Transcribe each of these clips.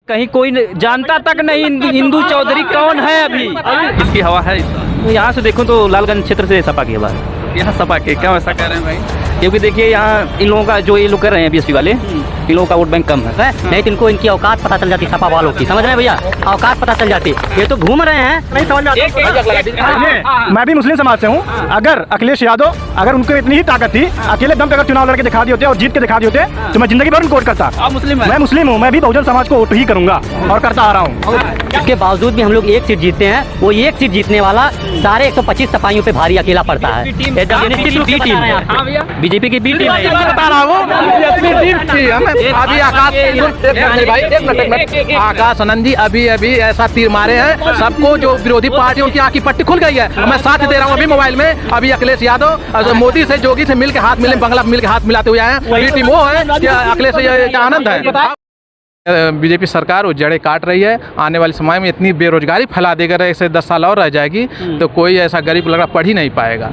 कहीं कोई जानता तक नहीं हिंदू चौधरी कौन है अभी। इसकी हवा है यहाँ से देखो तो लालगंज क्षेत्र से सपा की हवा है। यहाँ सपा के क्यों ऐसा कह रहे हैं भाई? क्योंकि देखिए यहाँ इन लोगों का जो ये लोग कर रहे हैं बीएसपी वाले, इन लोगों का वोट बैंक कम है। नहीं तो इनको इनकी औकात पता चल जाती सपा वालों की, समझ रहे हैं भैया, औकात पता चल जाती। ये तो घूम रहे हैं, नहीं समझ में आता। मैं भी मुस्लिम समाज से हूँ। अगर अखिलेश यादव अगर उनको इतनी ही ताकत थी, अकेले दम पे अगर चुनाव लड़के दिखा दिए होते और जीत के दिखा दिए होते तो मैं जिंदगी भर उनको वोट करता। मैं मुस्लिम हूँ, मैं भी बहुजन समाज को वोट ही करूंगा और करता आ रहा हूँ। इसके बावजूद भी हम लोग एक सीट जीतते हैं। वो एक सीट जीतने वाला सारे 125 सपाइयों पे भारी अकेला पड़ता है। बीजेपी की बी टीम है। बता रहा हूँ अभी आकाश आनंद जी अभी ऐसा तीर मारे हैं सबको, जो विरोधी पार्टी उनकी आंख की पट्टी खुल गई है। मैं साथ दे रहा हूँ अभी मोबाइल में। अभी अखिलेश यादव मोदी से जोगी से मिलकर हाथ मिले, बंगला मिलकर हाथ मिलाते हुए आए हैं। टीम वो है अखिलेश का आनंद है। बीजेपी सरकार वो जड़ें काट रही है। आने वाले समय में इतनी बेरोजगारी फैला देगा, ऐसे 10 साल और रह जाएगी तो कोई ऐसा गरीब लड़का पढ़ ही नहीं पाएगा।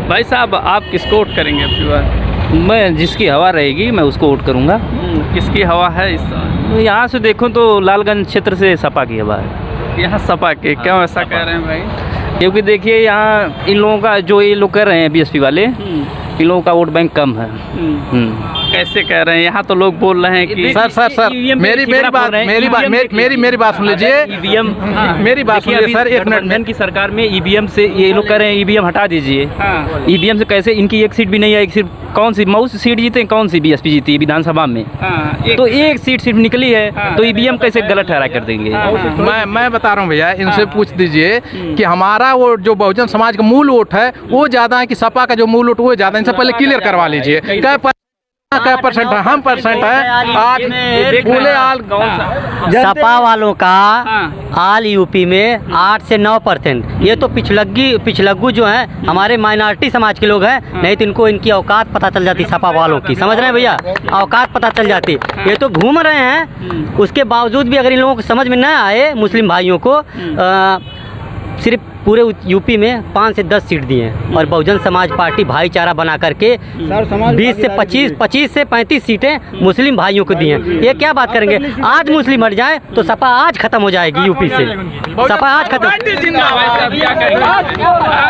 भाई साहब आप किसको वोट करेंगे अब की बार? मैं जिसकी हवा रहेगी मैं उसको वोट करूंगा। किसकी हवा है इस साल? यहाँ से देखो तो लालगंज क्षेत्र से सपा की हवा है। यहाँ सपा के क्यों ऐसा कह रहे हैं भाई? क्योंकि देखिए यहाँ इन लोगों का जो ये लोग कर रहे हैं बीएसपी वाले, इन लोगों का वोट बैंक कम है। कैसे कह रहे हैं? यहाँ तो लोग बोल रहे हैं कि सर मेरी बात सुन लीजिए। मेरी बात सुनिए सर, एक मिनट। की सरकार में ईवीएम से ये लोग कह रहे हैं ईवीएम हटा दीजिए। ईवीएम से कैसे इनकी एक सीट भी नहीं है। एक सीट कौन सी मऊ सीट जीते, कौन सी बीएसपी जीती विधानसभा में? तो एक सीट सिर्फ निकली है तो ईवीएम कैसे गलत ठहरा कर देंगे? मैं बता रहा हूँ भैया, इनसे पूछ दीजिए कि हमारा वो जो बहुजन समाज का मूल वोट है वो ज्यादा है कि सपा का जो मूल वोट वो ज्यादा। इनसे पहले क्लियर करवा लीजिए क्या परसेंट है। हम परसेंट है आज पूरे आल सपा वालों का आल यूपी में 8 से 9%। ये तो पिछलग्गू जो है हमारे माइनॉरिटी समाज के लोग हैं। नहीं तो इनको इनकी औकात पता चल जाती सपा वालों की, समझ रहे हैं भैया, औकात पता चल जाती। ये तो घूम रहे हैं, उसके बावजूद भी अगर इन लोगों को समझ में न आए मुस्लिम भाइयों को, सिर्फ पूरे यूपी में 5 से 10 सीट दिए हैं और बहुजन समाज पार्टी भाईचारा बना करके 20 से 25 से 35 सीटें मुस्लिम भाइयों को दी हैं। ये क्या बात करेंगे? आज मुस्लिम हट जाए तो सपा आज खत्म हो जाएगी यूपी से, सपा आज खत्म।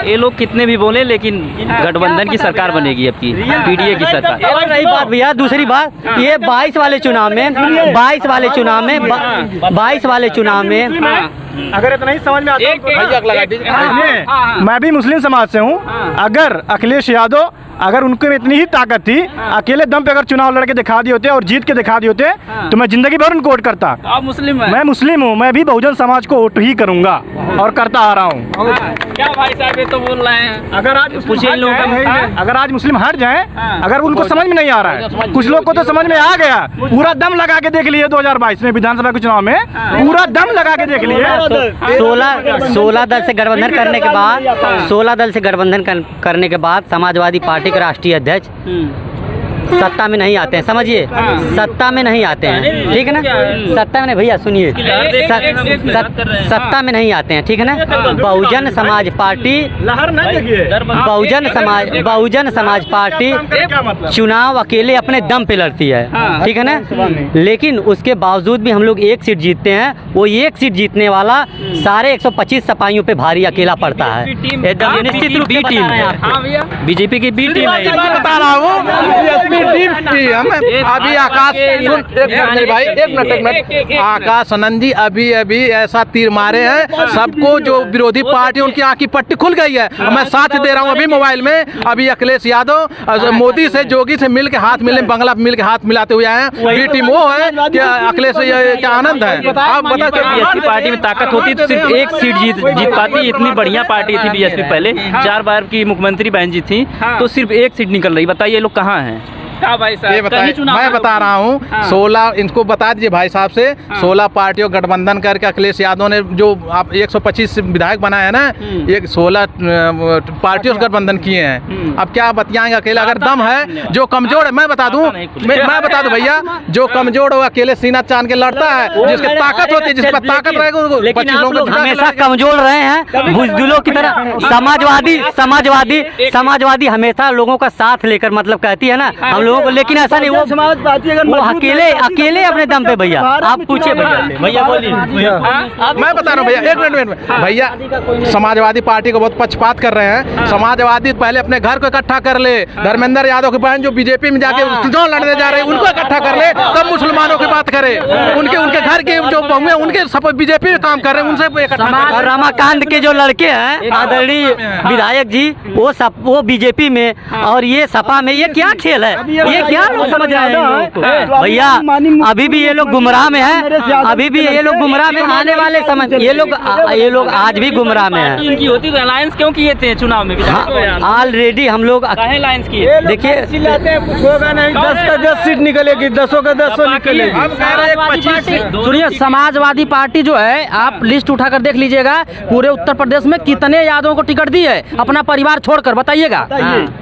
ये लोग कितने भी बोले लेकिन गठबंधन की सरकार बनेगी आपकी, पीडीए की सरकार। और रही बात भैया, दूसरी बात ये 22 वाले चुनाव में अगर इतना ही समझ में आता मैं भी मुस्लिम समाज से हूँ। अगर अखिलेश यादव अगर उनको इतनी ही ताकत थी, अकेले दम पे अगर चुनाव लड़के दिखा दिए होते और जीत के दिखा दिए होते तो मैं जिंदगी भर उनको वोट करता। आप मुस्लिम हैं? मैं मुस्लिम हूँ, मैं भी बहुजन समाज को वोट ही करूंगा और करता आ रहा हूँ। क्या भाई साहब ये तो बोल रहे हैं? अगर आज मुस्लिम हट जाए, अगर उनको समझ में नहीं आ रहा है, कुछ लोग को तो समझ में आ गया, पूरा दम लगा के देख लिए 2022 में विधानसभा के चुनाव में, पूरा दम लगा के देख लिए। 16 दल से गठबंधन करने के बाद 16 दल से गठबंधन करने के बाद समाजवादी पार्टी के राष्ट्रीय अध्यक्ष सत्ता में नहीं आते हैं, समझिए, सत्ता में नहीं आते हैं, ठीक है ना? सत्ता में नहीं भैया, सुनिए, सत्ता में नहीं आते हैं, ठीक है ना? बहुजन समाज पार्टी चुनाव अकेले अपने दम पे लड़ती है, ठीक है ना? लेकिन उसके बावजूद भी हम लोग एक सीट जीतते हैं। वो एक सीट जीतने वाला सारे 125 सपाइयों पे भारी अकेला पड़ता है। एकदम निश्चित रूप से टीम है, बीजेपी की बी टीम है। बता रहा हूँ अभी आकाश आनंद जी अभी ऐसा तीर मारे हैं सबको, जो विरोधी पार्टी उनकी आंख की पट्टी खुल गई है। मैं साथ दे रहा हूँ अभी मोबाइल में। अभी अखिलेश यादव मोदी से जोगी से मिलकर हाथ मिले, बंगला मिलकर हाथ मिलाते हुए आए हैं। टीम वो है कि अखिलेश का आनंद है। आप बता, बीएसपी पार्टी में ताकत होती तो सिर्फ एक सीट जीत पाती। इतनी बढ़िया पार्टी थी बीएसपी, पहले 4 बार की मुख्यमंत्री बहन जी थी, तो सिर्फ एक सीट निकल रही। बताइए लोग कहाँ हैं? भाई साहब ये मैं बता रहा हूँ 16 इनको बता दीजिए भाई साहब से। 16 पार्टियों गठबंधन करके अखिलेश यादव ने जो आप 125 विधायक बनाए हैं ना, ये 16 पार्टियों से गठबंधन किए हैं। अब क्या बतियाएंगे? अकेला अगर दम है, जो कमजोर है, मैं बता दूं भैया, जो कमजोर हो अकेले सीना चांद के लड़ता है, जिसकी ताकत होती है, जिसके पास ताकत रहेगी, 25 लोग हमेशा कमजोर रहे हैं बुजदिलों की तरह। समाजवादी हमेशा लोगों का साथ लेकर, मतलब कहती है ना, हम लोगों को, लेकिन ऐसा नहीं, वो समाज पार्टी वो अकेले अपने दम पे भैया। आप पूछिए भैया बोलिए। मैं बता रहा हूँ भैया, एक मिनट भैया, समाजवादी पार्टी को बहुत पक्षपात कर रहे हैं। समाजवादी पहले अपने घर को इकट्ठा कर ले, धर्मेंद्र यादव की बहन जो बीजेपी में जाके चुनाव लड़ने जा रहे हैं उनको इकट्ठा कर ले, तब मुसलमानों की बात करे। उनके घर के जो बहुएं उनके सब बीजेपी में काम कर रहे हैं, उनसे इकट्ठा। रमाकांत के जो लड़के हैं आदरणीय विधायक जी, वो बीजेपी में और ये सपा में, ये क्या खेल है? ये क्या लोग समझ रहे हैं भैया? अभी भी ये लोग गुमराह में है, अभी भी ये लोग गुमराह में। आने वाले समय ये लोग आज भी गुमराह में है। इनकी होती तो अलायंस क्यों किए थे चुनाव में? ऑलरेडी हम लोग अलायंस किए। देखिए 10 का 10 सीट निकलेगी, 10 का 10 निकलेगी। सुनिए, समाजवादी पार्टी जो है, आप लिस्ट उठाकर देख लीजिएगा, पूरे उत्तर प्रदेश में कितने यादवों को टिकट दी है अपना परिवार छोड़कर, बताइएगा।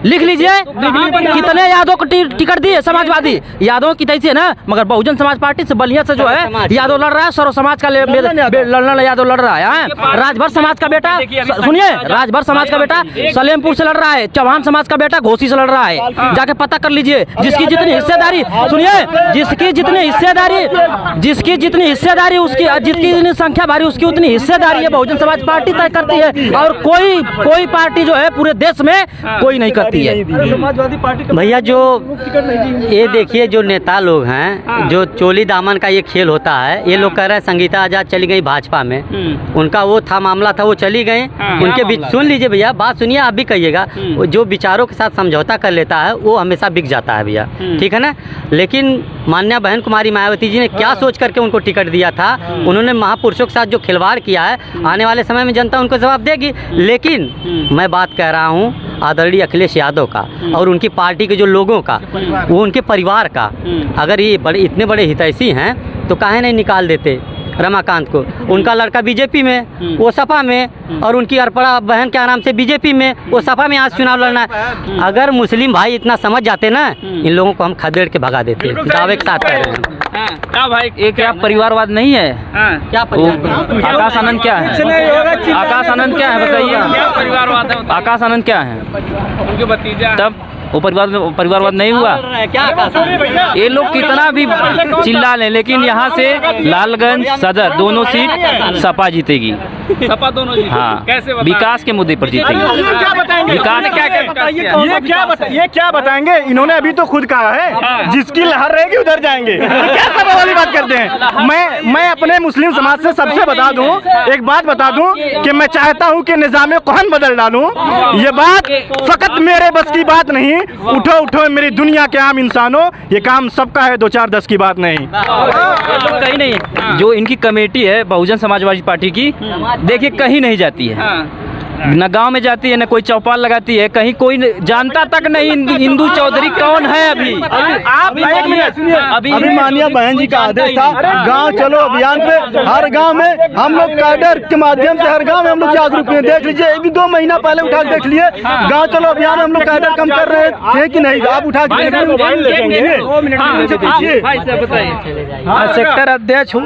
लिख लीजिए कितने यादव को टिकट दी है समाजवादी। यादवों की तैसी है ना, मगर बहुजन समाज पार्टी से बलिया से जो है यादव लड़ रहा है, सर्व समाज का यादव लड़ रहा है। राजभर समाज का बेटा, सुनिए, राजभर समाज का बेटा सलेमपुर से लड़ रहा है, चौहान समाज का बेटा घोसी से लड़ रहा है। जाके पता कर लीजिए, जिसकी जितनी हिस्सेदारी, सुनिए, जिसकी जितनी हिस्सेदारी उसकी, जितनी जितनी संख्या भारी उसकी उतनी हिस्सेदारी है बहुजन समाज पार्टी तय करती है, और कोई पार्टी जो है पूरे देश में कोई नहीं करती है। समाजवादी पार्टी भैया जो ये देखिए, जो नेता लोग हैं, जो चोली दामन का ये खेल होता है, ये लोग कह रहे हैं संगीता आजाद चली गई भाजपा में, उनका वो था मामला था, वो चली गई। उनके बीच सुन लीजिए भैया, बात सुनिए, आप भी कहिएगा। जो विचारों के साथ समझौता कर लेता है वो हमेशा बिक जाता है भैया, ठीक है ना। लेकिन माननीय बहन कुमारी मायावती जी ने क्या सोच करके उनको टिकट दिया था? उन्होंने महापुरुषों के साथ जो खिलवाड़ किया है, आने वाले समय में जनता उनको जवाब देगी। लेकिन मैं बात कह रहा हूँ आदरणीय अखिलेश यादव का और उनकी पार्टी के जो लोगों का, वो उनके परिवार का, अगर ये इतने बड़े हितैषी हैं तो काहे नहीं निकाल देते रमाकांत को? उनका लड़का बीजेपी में, वो सपा में, और उनकी अर्पणा बहन क्या नाम से बीजेपी में, वो सपा में आज चुनाव लड़ना है। अगर मुस्लिम भाई इतना समझ जाते ना, इन लोगों को हम खदेड़ के भगा देते। दावे के साथ कह रहे हैं। क्या भाई, एक क्या परिवारवाद नहीं है? क्या आकाश आनंद क्या है? आकाश आनंद क्या है बताइए? परिवारवाद है। आकाश आनंद क्या है? उनके भतीजा। तब वो परिवारवाद नहीं हुआ? क्या ये लोग कितना भी चिल्ला लें, लेकिन यहाँ से लालगंज सदर दोनों सीट सपा जीतेगी। सपा दोनों जीतेगी। हाँ, कैसे विकास के मुद्दे पर जीतेगी। ये क्या बताएंगे? इन्होंने अभी तो खुद कहा है जिसकी लहर रहेगी उधर जाएंगे। क्या सपा वाली बात करते हैं? मैं अपने मुस्लिम समाज से सबसे बता दूं, एक बात बता दूं कि मैं चाहता हूं कि निजाम कोहन बदल डालूं। ये बात फकत मेरे बस की बात नहीं। उठो मेरी दुनिया के आम इंसानों, ये काम सबका है, 2 4 10 की बात नहीं। कहीं नहीं, जो इनकी कमेटी है बहुजन समाजवादी पार्टी की, देखिए कहीं नहीं जाती है, न गांव में जाती है, न कोई चौपाल लगाती है, कहीं कोई जानता तक नहीं इंदू चौधरी कौन है। अभी आप एक मिनट सुनिए, अभी माननीय बहन जी का आदेश था, गांव चलो अभियान पे, हर गांव में हम लोग कैडर के माध्यम से हर गांव में हम लोग जागरूक हैं। देख लीजिए, अभी 2 महीना पहले उठा के देख लिए, गांव चलो अभियान में हम लोग कैडर कम कर रहे थे कि नहीं? आप उठा के सेक्टर अध्यक्ष हूँ,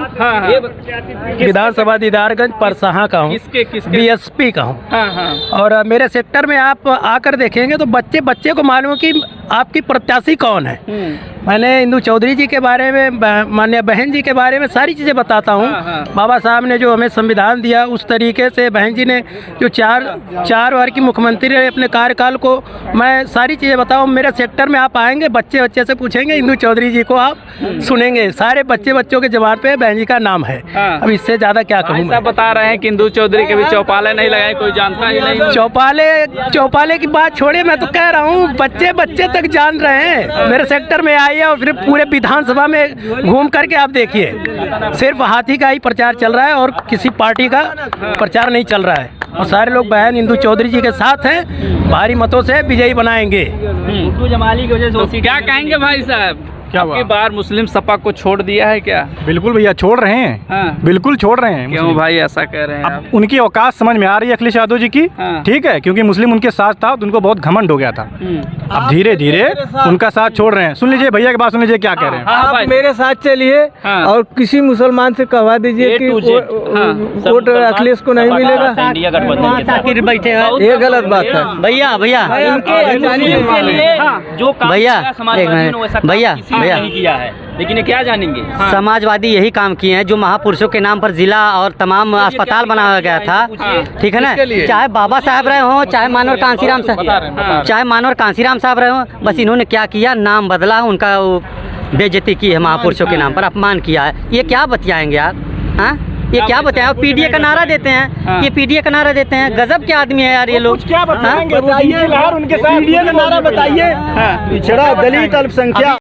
विधानसभा दीदारगंज परसहा का हूँ, BSP का हूँ। और मेरे सेक्टर में आप आकर देखेंगे तो बच्चे को मालूम कि आपकी प्रत्याशी कौन है। मैंने इंदू चौधरी जी के बारे में, माननीय बहन जी के बारे में सारी चीज़ें बताता हूँ। बाबा साहब ने जो हमें संविधान दिया, उस तरीके से बहन जी ने जो चार बार की मुख्यमंत्री रहे अपने कार्यकाल को, मैं सारी चीज़ें बताऊँ। मेरे सेक्टर में आप आएंगे, बच्चे से पूछेंगे, इंदू चौधरी जी को आप सुनेंगे, सारे बच्चों के जवान पे बहन जी का नाम है। अब इससे ज़्यादा क्या कहूँ? ऐसा बता रहे हैं कि इंदू चौधरी के भी चौपाले नहीं लगाए, कोई जानता ही नहीं। चौपाले की बात छोड़िए, मैं तो कह रहा हूँ बच्चे तक जान रहे हैं। मेरे सेक्टर में आइए और फिर पूरे विधानसभा में घूम करके आप देखिए, सिर्फ हाथी का ही प्रचार चल रहा है और किसी पार्टी का प्रचार नहीं चल रहा है। और सारे लोग बहन इंदू चौधरी जी के साथ हैं, भारी मतों से विजयी बनाएंगे। जमाली की वजह से क्या कहेंगे भाई साहब? क्या हुआ? की बार मुस्लिम सपा को छोड़ दिया है क्या? बिल्कुल भैया छोड़ रहे हैं, बिल्कुल छोड़ रहे हैं। क्यों भाई ऐसा कह रहे हैं आप? अब उनकी औकात समझ में आ रही है अखिलेश यादव जी की, ठीक है, क्योंकि मुस्लिम उनके साथ था तो उनको बहुत घमंड हो गया था। अब धीरे धीरे उनका साथ छोड़ रहे हैं। सुन लीजिए भैया की बात, सुन लीजिए क्या कह रहे हैं। आप मेरे साथ चलिए और किसी मुसलमान से कहवा दीजिए कि वोट अखिलेश को नहीं मिलेगा। इंडिया गठबंधन बैठे हैं, ये गलत बात है। भैया भैया जो काम भैया, किया समाजवादियों ने वैसा काम भैया, किसी ने भैया। नहीं किया है, लेकिन ये क्या जानेंगे? समाजवादी यही काम किए हैं जो महापुरुषों के नाम पर जिला और तमाम अस्पताल बनाया गया था, ठीक है ना। चाहे बाबा साहब रहे हों, चाहे मानवर कांसीराम साहब, चाहे मानवर कांसीराम साहब रहे हों, बस इन्होंने क्या किया, नाम बदला, उनका बेइज्जती की है, महापुरुषों के नाम पर अपमान किया है। ये क्या बतियाएंगे आप? हाँ, ये क्या बताएं? पीडीए का नारा देते हैं, ये पीडीए का नारा देते हैं। गजब के आदमी है यार ये लोग। क्या बताएंगे? उनके साथ नारा बताइए, पिछड़ा दलित अल्पसंख्यक